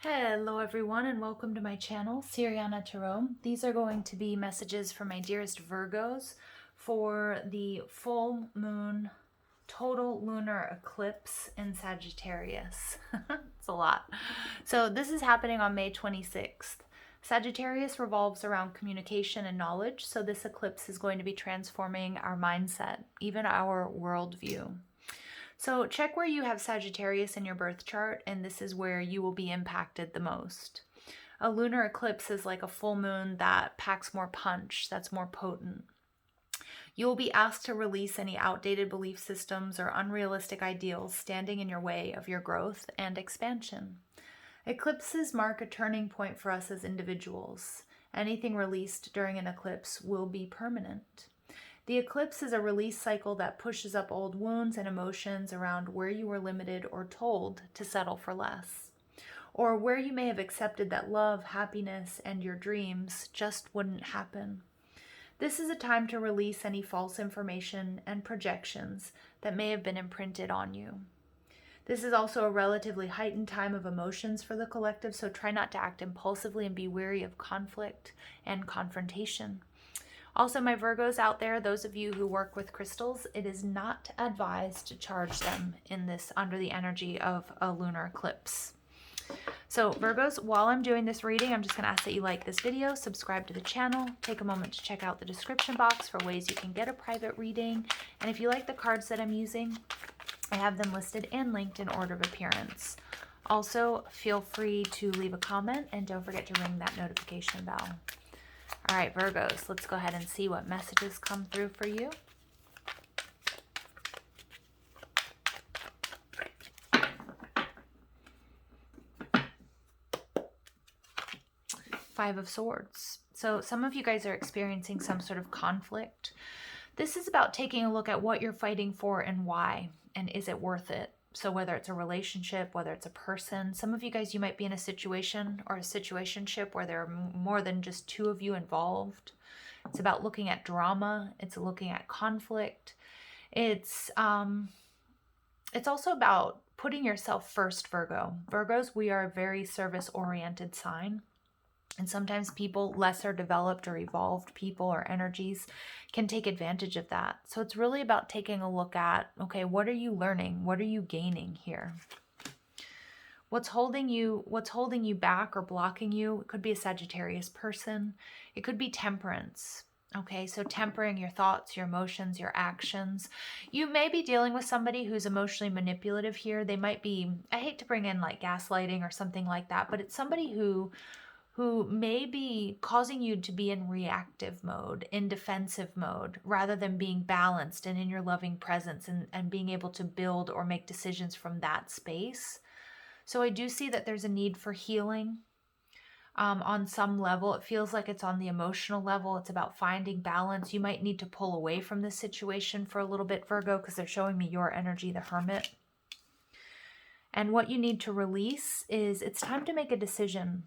Hello everyone and welcome to my channel, Siriana Tarot. These are going to be messages for my dearest Virgos for the full moon total lunar eclipse in Sagittarius. It's a lot. So this is happening on May 26th. Sagittarius revolves around communication and knowledge, so this eclipse is going to be transforming our mindset, even our worldview. So check where you have Sagittarius in your birth chart, and this is where you will be impacted the most. A lunar eclipse is like a full moon that packs more punch, that's more potent. You will be asked to release any outdated belief systems or unrealistic ideals standing in your way of your growth and expansion. Eclipses mark a turning point for us as individuals. Anything released during an eclipse will be permanent. The eclipse is a release cycle that pushes up old wounds and emotions around where you were limited or told to settle for less, or where you may have accepted that love, happiness, and your dreams just wouldn't happen. This is a time to release any false information and projections that may have been imprinted on you. This is also a relatively heightened time of emotions for the collective, so try not to act impulsively and be wary of conflict and confrontation. Also, my Virgos out there, those of you who work with crystals, it is not advised to charge them in this under the energy of a lunar eclipse. So Virgos, while I'm doing this reading, I'm just going to ask that you like this video, subscribe to the channel, take a moment to check out the description box for ways you can get a private reading. And if you like the cards that I'm using, I have them listed and linked in order of appearance. Also, feel free to leave a comment and don't forget to ring that notification bell. All right, Virgos, let's go ahead and see what messages come through for you. Five of Swords. So some of you guys are experiencing some sort of conflict. This is about taking a look at what you're fighting for and why, and is it worth it? So whether it's a relationship, whether it's a person, some of you guys, you might be in a situation or a situationship where there are more than just two of you involved. It's about looking at drama. It's looking at conflict. It's also about putting yourself first, Virgo. Virgos, we are a very service-oriented sign. And sometimes people, lesser developed or evolved people or energies, can take advantage of that. So it's really about taking a look at, okay, what are you learning? What are you gaining here? What's holding you back or blocking you? It could be a Sagittarius person. It could be temperance. Okay, so tempering your thoughts, your emotions, your actions. You may be dealing with somebody who's emotionally manipulative here. They might be, I hate to bring in like gaslighting or something like that, but it's somebody who may be causing you to be in reactive mode, in defensive mode, rather than being balanced and in your loving presence and being able to build or make decisions from that space. So I do see that there's a need for healing on some level. It feels like it's on the emotional level. It's about finding balance. You might need to pull away from this situation for a little bit, Virgo, because they're showing me your energy, the Hermit. And what you need to release is it's time to make a decision.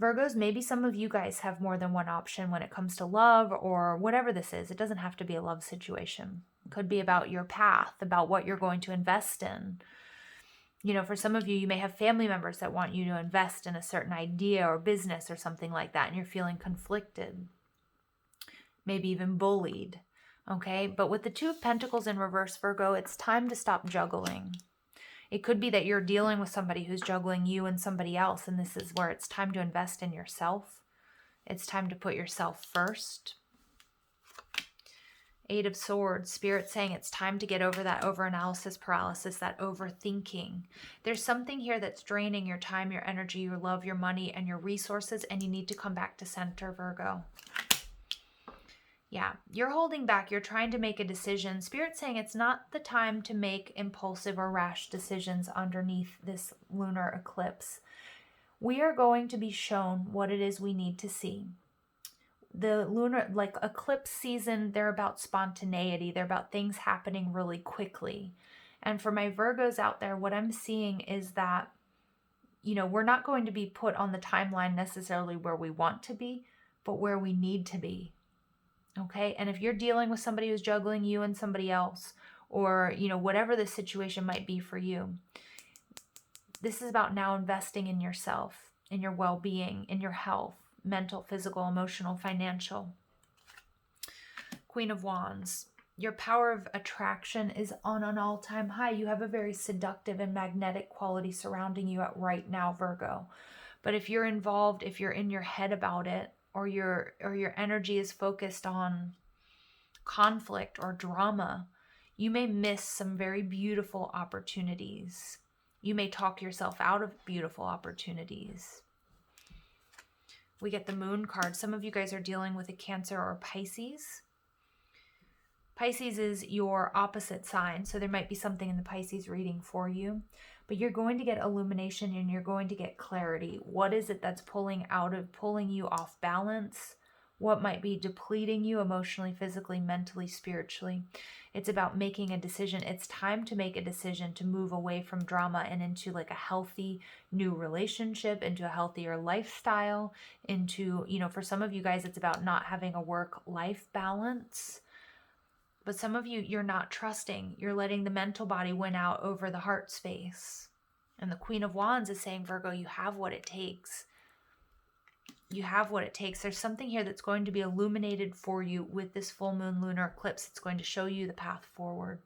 Virgos, maybe some of you guys have more than one option when it comes to love or whatever this is. It doesn't have to be a love situation. It could be about your path, about what you're going to invest in. You know, for some of you, you may have family members that want you to invest in a certain idea or business or something like that, and you're feeling conflicted, maybe even bullied, okay? But with the Two of Pentacles in reverse, Virgo, it's time to stop juggling. It could be that you're dealing with somebody who's juggling you and somebody else, and this is where it's time to invest in yourself. It's time to put yourself first. Eight of Swords, Spirit saying it's time to get over that overanalysis paralysis, that overthinking. There's something here that's draining your time, your energy, your love, your money, and your resources, and you need to come back to center, Virgo. Yeah, you're holding back. You're trying to make a decision. Spirit saying it's not the time to make impulsive or rash decisions underneath this lunar eclipse. We are going to be shown what it is we need to see. The lunar, like eclipse season, they're about spontaneity. They're about things happening really quickly. And for my Virgos out there, what I'm seeing is that, you know, we're not going to be put on the timeline necessarily where we want to be, but where we need to be. Okay, and if you're dealing with somebody who's juggling you and somebody else, or, you know, whatever the situation might be for you, This is about now investing in yourself, in your well-being, in your health, mental, physical, emotional, financial. Queen of Wands. Your power of attraction is on an all-time high. You have a very seductive and magnetic quality surrounding you right now, Virgo. But if you're involved, if you're in your head about it, or your energy is focused on conflict or drama, you may miss some very beautiful opportunities. You may talk yourself out of beautiful opportunities. We get the Moon card. Some of you guys are dealing with a Cancer or Pisces. Pisces is your opposite sign, so there might be something in the Pisces reading for you. But you're going to get illumination and you're going to get clarity. What is it that's pulling you off balance? What might be depleting you emotionally, physically, mentally, spiritually? It's about making a decision. It's time to make a decision to move away from drama and into like a healthy new relationship, into a healthier lifestyle, into, for some of you guys, it's about not having a work-life balance. But some of you, you're not trusting. You're letting the mental body win out over the heart space. And the Queen of Wands is saying, Virgo, you have what it takes. You have what it takes. There's something here that's going to be illuminated for you with this full moon lunar eclipse. It's going to show you the path forward.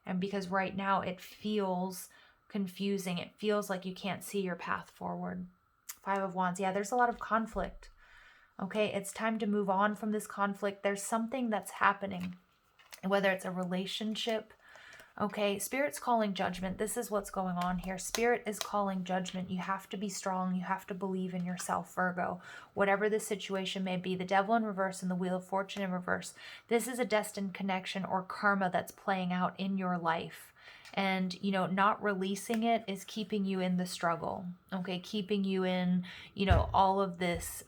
And because right now it feels confusing. It feels like you can't see your path forward. Five of Wands. Yeah, there's a lot of conflict. Okay, it's time to move on from this conflict. There's something that's happening. Whether it's a relationship, okay, Spirit's calling judgment. This is what's going on here. Spirit is calling judgment. You have to be strong. You have to believe in yourself, Virgo. Whatever the situation may be, the Devil in reverse and the Wheel of Fortune in reverse. This is a destined connection or karma that's playing out in your life. And, not releasing it is keeping you in the struggle, okay? Keeping you in, all of this,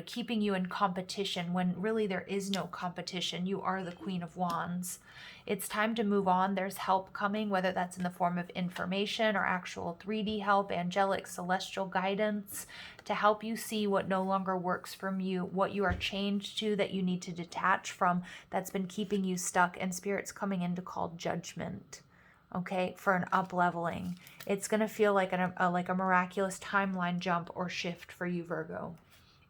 keeping you in competition when really there is no competition. You are the Queen of Wands. It's time to move on. There's help coming, whether that's in the form of information or actual 3D help, angelic, celestial guidance to help you see what no longer works from you, what you are changed to that you need to detach from that's been keeping you stuck. And Spirit's coming in to call judgment. Okay, for an up-leveling. It's going to feel like a miraculous timeline jump or shift for you, Virgo.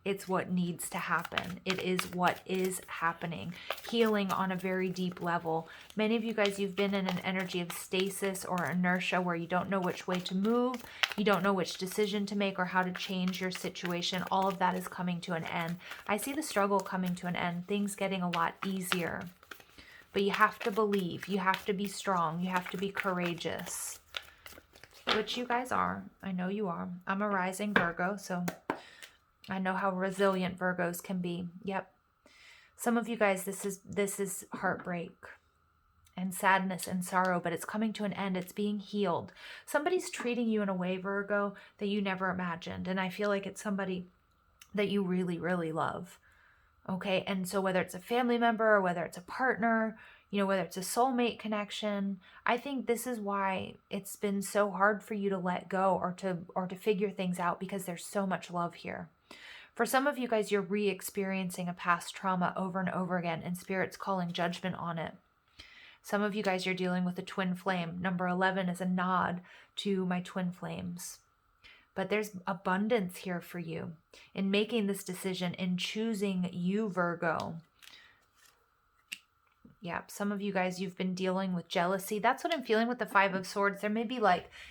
It's what needs to happen. It is what is happening. Healing on a very deep level. Many of you guys, you've been in an energy of stasis or inertia where you don't know which way to move. You don't know which decision to make or how to change your situation. All of that is coming to an end. I see the struggle coming to an end. Things getting a lot easier. But you have to believe. You have to be strong. You have to be courageous. Which you guys are. I know you are. I'm a rising Virgo, so I know how resilient Virgos can be. Yep. Some of you guys, this is heartbreak and sadness and sorrow, but it's coming to an end. It's being healed. Somebody's treating you in a way, Virgo, that you never imagined. And I feel like it's somebody that you really, really love. Okay, and so whether it's a family member or whether it's a partner, whether it's a soulmate connection, I think this is why it's been so hard for you to let go or to figure things out, because there's so much love here. For some of you guys, you're re-experiencing a past trauma over and over again, and Spirit's calling judgment on it. Some of you guys, you're dealing with a twin flame. Number 11 is a nod to my twin flames. But there's abundance here for you in making this decision, in choosing you, Virgo. Yeah, some of you guys, you've been dealing with jealousy. That's what I'm feeling with the Five of Swords. There may be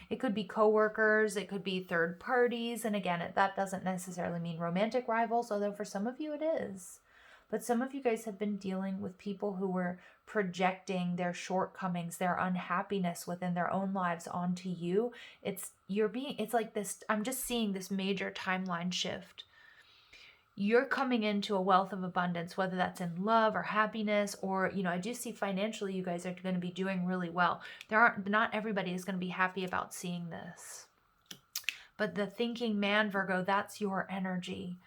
it could be coworkers, it could be third parties. And again, that doesn't necessarily mean romantic rivals, although for some of you it is. But some of you guys have been dealing with people who were projecting their shortcomings, their unhappiness within their own lives onto you. It's like this, I'm just seeing this major timeline shift. You're coming into a wealth of abundance, whether that's in love or happiness, or, I do see financially you guys are going to be doing really well. Not everybody is going to be happy about seeing this. But the thinking man, Virgo, that's your energy.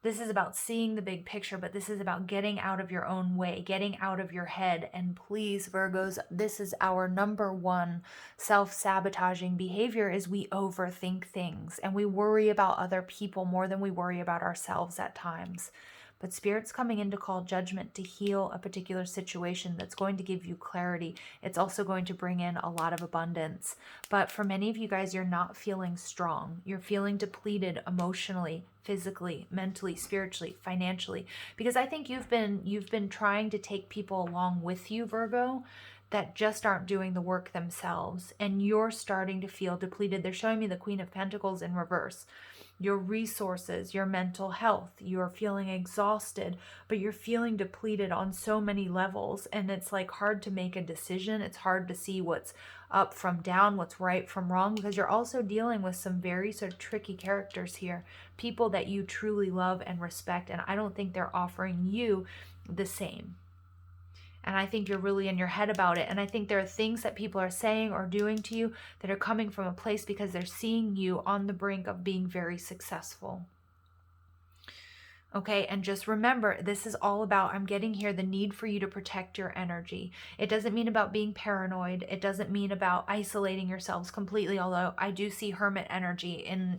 This is about seeing the big picture, but this is about getting out of your own way, getting out of your head. And please, Virgos, this is our number one self-sabotaging behavior, is we overthink things and we worry about other people more than we worry about ourselves at times. but Spirit's coming in to call judgment to heal a particular situation that's going to give you clarity. It's also going to bring in a lot of abundance. But for many of you guys, you're not feeling strong. You're feeling depleted emotionally, physically, mentally, spiritually, financially, because I think you've been trying to take people along with you, Virgo, that just aren't doing the work themselves, and you're starting to feel depleted. They're showing me the Queen of Pentacles in reverse. Your resources, your mental health, you're feeling exhausted, but you're feeling depleted on so many levels, and it's like hard to make a decision. It's hard to see what's up from down, what's right from wrong, because you're also dealing with some very sort of tricky characters here, people that you truly love and respect, and I don't think they're offering you the same. And I think you're really in your head about it. And I think there are things that people are saying or doing to you that are coming from a place because they're seeing you on the brink of being very successful. Okay, and just remember, this is all about, I'm getting here, the need for you to protect your energy. It doesn't mean about being paranoid. It doesn't mean about isolating yourselves completely, although I do see hermit energy in,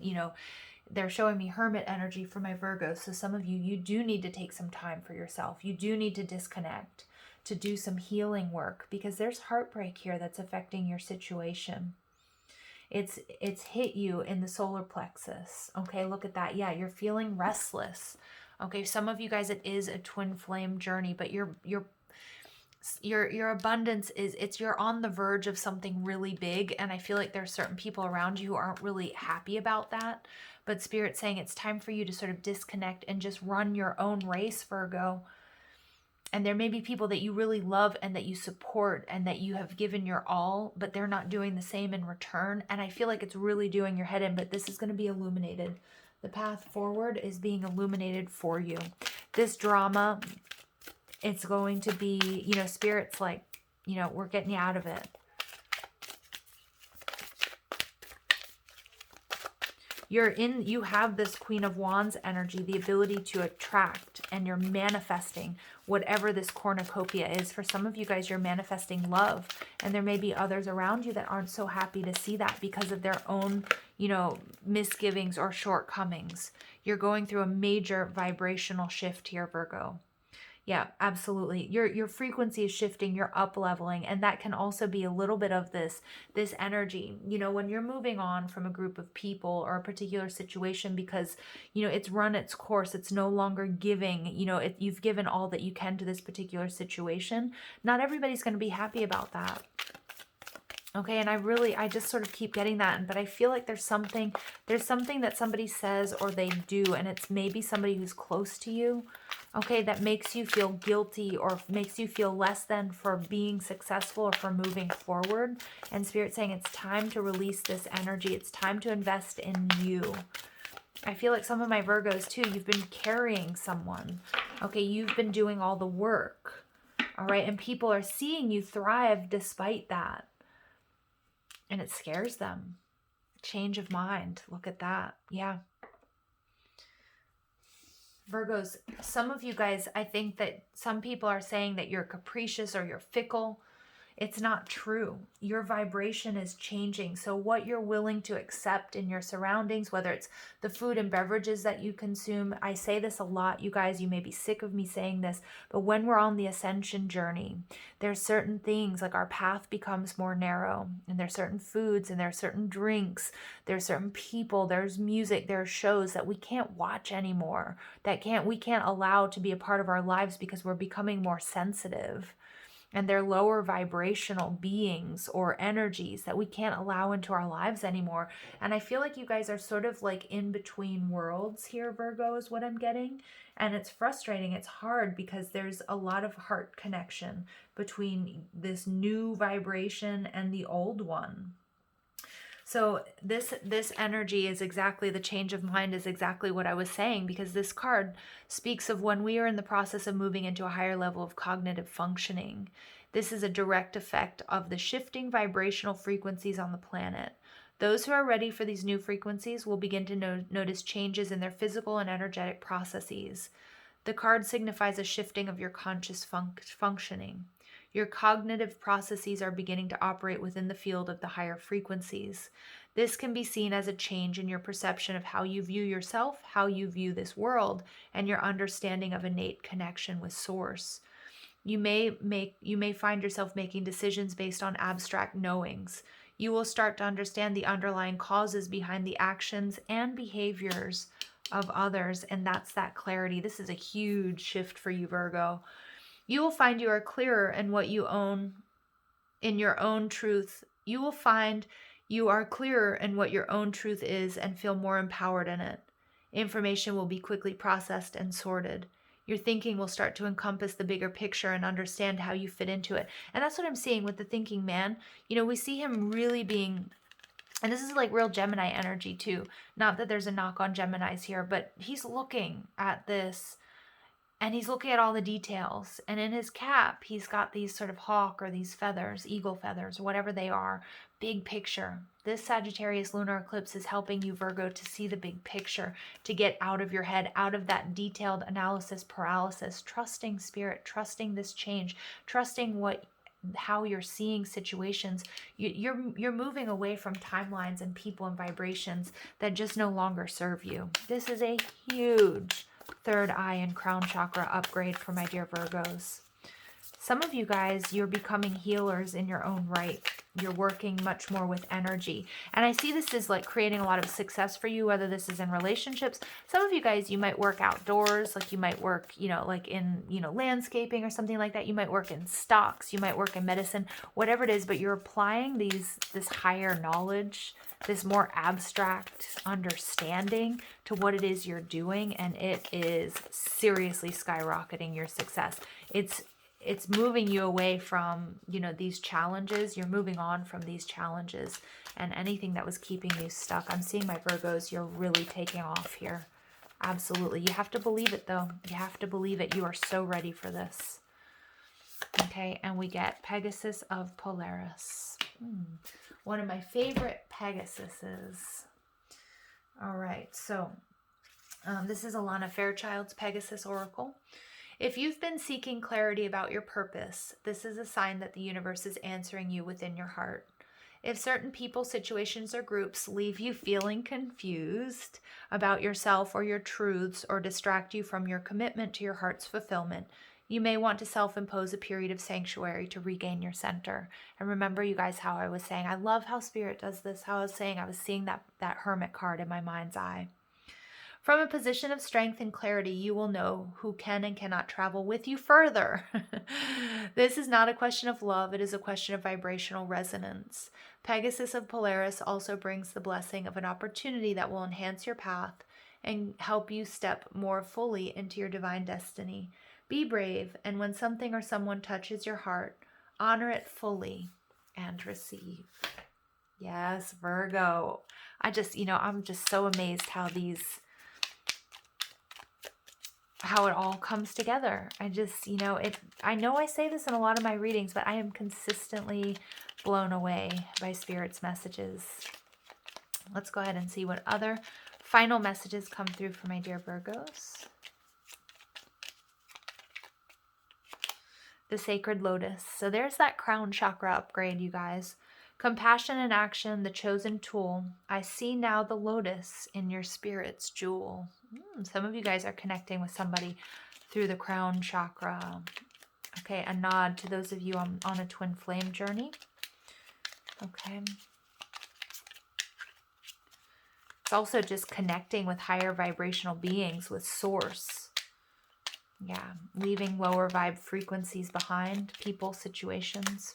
they're showing me hermit energy for my Virgos. So some of you, you do need to take some time for yourself. You do need to disconnect, to do some healing work, because there's heartbreak here that's affecting your situation. It's hit you in the solar plexus. Okay, look at that. Yeah, you're feeling restless. Okay, some of you guys, it is a twin flame journey, but your abundance you're on the verge of something really big, and I feel like there's certain people around you who aren't really happy about that. But Spirit's saying it's time for you to sort of disconnect and just run your own race, Virgo. And there may be people that you really love and that you support and that you have given your all, but they're not doing the same in return. And I feel like it's really doing your head in, but this is going to be illuminated. The path forward is being illuminated for you. This drama, it's going to be, Spirit's like, we're getting you out of it. You have this Queen of Wands energy, the ability to attract, and you're manifesting whatever this cornucopia is. For some of you guys, you're manifesting love, and there may be others around you that aren't so happy to see that because of their own, misgivings or shortcomings. You're going through a major vibrational shift here, Virgo. Yeah, absolutely. Your frequency is shifting, you're up leveling, and that can also be a little bit of this energy. When you're moving on from a group of people or a particular situation because, it's run its course, it's no longer giving, you've given all that you can to this particular situation. Not everybody's going to be happy about that. Okay, and I just sort of keep getting that, but I feel like there's something that somebody says or they do, and it's maybe somebody who's close to you, okay, that makes you feel guilty or makes you feel less than for being successful or for moving forward. And Spirit's saying it's time to release this energy. It's time to invest in you. I feel like some of my Virgos too, you've been carrying someone. Okay, you've been doing all the work. All right, and people are seeing you thrive despite that. And it scares them. Change of mind. Look at that. Yeah. Virgos, some of you guys, I think that some people are saying that you're capricious or you're fickle. It's not true. Your vibration is changing. So what you're willing to accept in your surroundings, whether it's the food and beverages that you consume, I say this a lot, you guys, you may be sick of me saying this, but when we're on the ascension journey, there's certain things, like our path becomes more narrow, and there's certain foods and there's certain drinks, there's certain people, there's music, there's shows that we can't watch anymore, we can't allow to be a part of our lives because we're becoming more sensitive. And they're lower vibrational beings or energies that we can't allow into our lives anymore. And I feel like you guys are sort of like in between worlds here, Virgo, is what I'm getting. And it's frustrating. It's hard because there's a lot of heart connection between this new vibration and the old one. So this energy is exactly, the change of mind is exactly what I was saying, because this card speaks of when we are in the process of moving into a higher level of cognitive functioning. This is a direct effect of the shifting vibrational frequencies on the planet. Those who are ready for these new frequencies will begin to notice changes in their physical and energetic processes. The card signifies a shifting of your conscious functioning. Your cognitive processes are beginning to operate within the field of the higher frequencies. This can be seen as a change in your perception of how you view yourself, how you view this world, and your understanding of innate connection with Source. You may find yourself making decisions based on abstract knowings. You will start to understand the underlying causes behind the actions and behaviors of others, and that's that clarity. This is a huge shift for you, Virgo. You will find you are clearer in what you own, in your own truth. You will find you are clearer in what your own truth is and feel more empowered in it. Information will be quickly processed and sorted. Your thinking will start to encompass the bigger picture and understand how you fit into it. And that's what I'm seeing with the thinking man. You know, we see him really being, and this is like real Gemini energy too. Not that there's a knock on Geminis here, but he's looking at this and he's looking at all the details. And in his cap, he's got these sort of hawk or these feathers, eagle feathers, whatever they are, big picture. This Sagittarius lunar eclipse is helping you, Virgo, to see the big picture, to get out of your head, out of that detailed analysis paralysis, trusting spirit, trusting this change, trusting how you're seeing situations. You're moving away from timelines and people and vibrations that just no longer serve you. This is a huge third eye and crown chakra upgrade for my dear Virgos. Some of you guys, you're becoming healers in your own right. You're working much more with energy. And I see this as like creating a lot of success for you, whether this is in relationships. Some of you guys, you might work outdoors, like you might work, like in, landscaping or something like that. You might work in stocks, you might work in medicine, whatever it is, but you're applying this higher knowledge, this more abstract understanding to what it is you're doing, and it is seriously skyrocketing your success. It's moving you away from, these challenges. You're moving on from these challenges and anything that was keeping you stuck. I'm seeing my Virgos, you're really taking off here. Absolutely. You have to believe it, though. You have to believe it. You are so ready for this. Okay, and we get Pegasus of Polaris. One of my favorite Pegasuses. All right, so this is Alana Fairchild's Pegasus Oracle. If you've been seeking clarity about your purpose, this is a sign that the universe is answering you within your heart. If certain people, situations, or groups leave you feeling confused about yourself or your truths or distract you from your commitment to your heart's fulfillment, you may want to self-impose a period of sanctuary to regain your center. And remember, you guys, how I was saying, I love how Spirit does this, how I was saying, I was seeing that Hermit card in my mind's eye. From a position of strength and clarity, you will know who can and cannot travel with you further. This is not a question of love, it is a question of vibrational resonance. Pegasus of Polaris also brings the blessing of an opportunity that will enhance your path and help you step more fully into your divine destiny. Be brave, and when something or someone touches your heart, honor it fully and receive. Yes, Virgo. I'm just so amazed how it all comes together. I know I say this in a lot of my readings, but I am consistently blown away by Spirit's messages. Let's go ahead and see what other final messages come through for my dear Virgos. The Sacred Lotus. So there's that crown chakra upgrade, you guys. Compassion in action, the chosen tool. I see now the lotus in your spirit's jewel. Some of you guys are connecting with somebody through the crown chakra. Okay, a nod to those of you on a twin flame journey. Okay. It's also just connecting with higher vibrational beings, with Source. Yeah, leaving lower vibe frequencies behind, people, situations.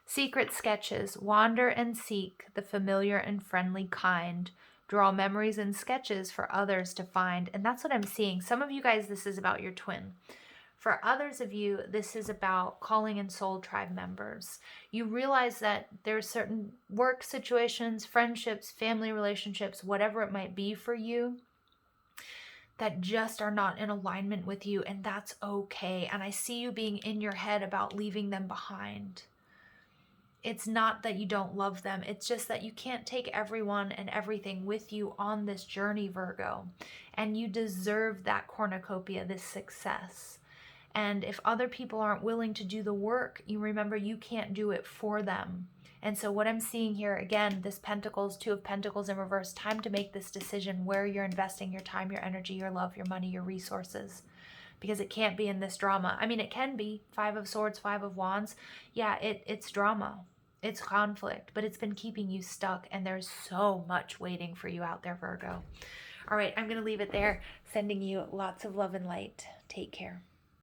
Secret sketches. Wander and seek the familiar and friendly kind. Draw memories and sketches for others to find. And that's what I'm seeing. Some of you guys, this is about your twin. For others of you, this is about calling in soul tribe members. You realize that there are certain work situations, friendships, family relationships, whatever it might be for you, that just are not in alignment with you, and that's okay. And I see you being in your head about leaving them behind. It's not that you don't love them. It's just that you can't take everyone and everything with you on this journey, Virgo. And you deserve that cornucopia, this success. And if other people aren't willing to do the work, you remember you can't do it for them. And so what I'm seeing here, again, this Pentacles, Two of Pentacles in reverse, time to make this decision where you're investing your time, your energy, your love, your money, your resources. Because it can't be in this drama. I mean, it can be. Five of Swords, Five of Wands. Yeah, it's drama. It's conflict, but it's been keeping you stuck, and there's so much waiting for you out there, Virgo. All right, I'm going to leave it there. Sending you lots of love and light. Take care.